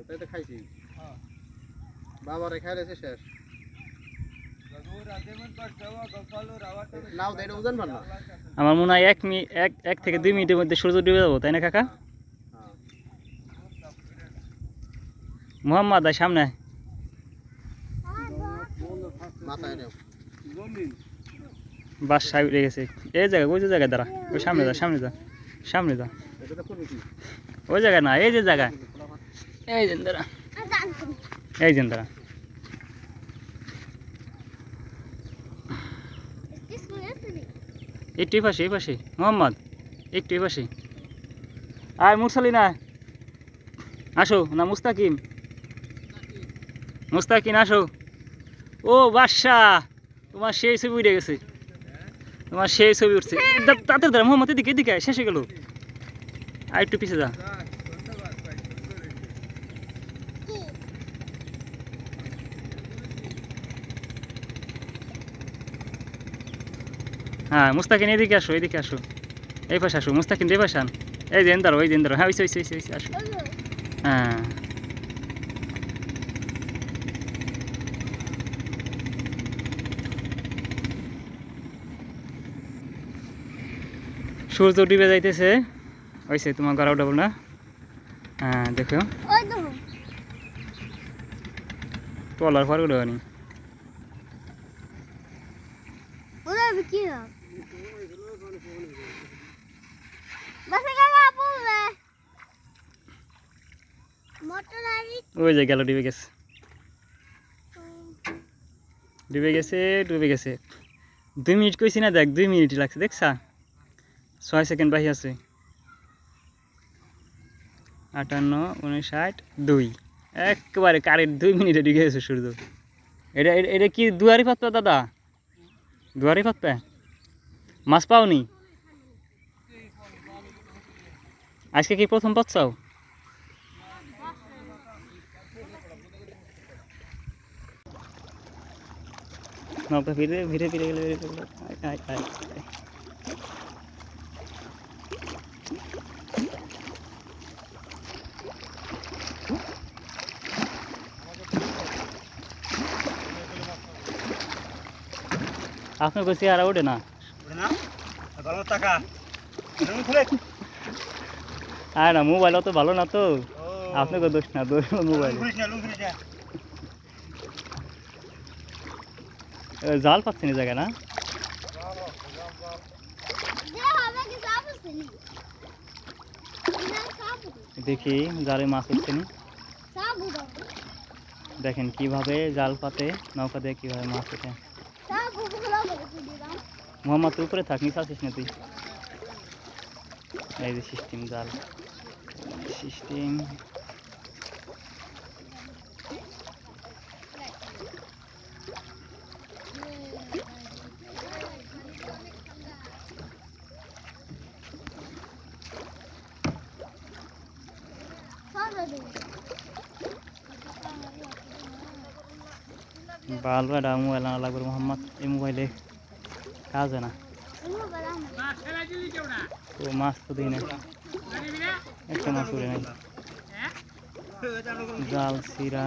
তাই তো খাইছি বাবারে খাইলেছে শেষ নাও এটা ওজন ভালো আমার মনে হয় 1 থেকে 2 মিনিটের মধ্যে সূর্য ডুবে যাবো তাই না কাকা মোহাম্মদ আয় সামনে মাথায় নাও বাসায় উঠে গেছে এই জায়গা ওই যে জায়গায় দাঁড়া ওই সামনে যা সামনে যা সামনে যা ওই জায়গা না এই যে জায়গা এই যে দাঁড়া এই যে দাঁড়া একটু এই পাশে মোহাম্মদ একটু এই পাশে আয় মুরসালিনা আসো না মুস্তাকিম আসো ও বাদশা তোমার সেই ছবি উঠে গেছে তোমার সেই ছবি উঠছে তাতে দাঁড়া মোহাম্মদ এদিকে এদিকে শেষ হয়ে গেল আর একটু পিছিয়ে যা হ্যাঁ মুস্তাকিন এদিকে আসো এই পাশে আসো মুস্তাকিন এই পাশে আন এই যে দাঁড়ো ওই দিন দাঁড়ো হ্যাঁ ওইসে আসো হ্যাঁ সূর্য ডুবে যাইতেছে ওইসে তোমার গড়া উঠাবো না হ্যাঁ দেখো টলার পর উঠাবানি ওই যে গেল ডুবে গেছে 2 মিনিট কইছি না দেখ 2 মিনিট লাগছে দেখছা 6 সেকেন্ড বাকি আছে 58 59 2 একবারে কারেন্ট 2 মিনিটে ঢুকে গেছে সূর্য এটা কি দুয়ারি পাতপা দাদা দুয়ারি পাতপা মাছ পাওনি আজকে কি প্রথম পাচ্ছাও নৌকা ভিড়ে গেলে আপনার কাছে আর ওঠে না আর না মোবাইল অত ভালো না তো আপনাকে দোষ না দোষ মোবাইল জাল পাচ্ছেন এই জায়গায় না দেখি জালে মাছ উঠছে না দেখেন কিভাবে জাল পাতে নৌকা দিয়ে কিভাবে মাছ ওঠে মোহাম্মদ তুই উপরে থাক নিচে আসিস না তুই এই যে সিস্টেম জাল সিস্টেম बाल बड़ा मोबाइल ना लग मोहम्मद ये मोबाइल काज है ना तो मास तो दिन एक मास उड़े नहीं जाल सिरा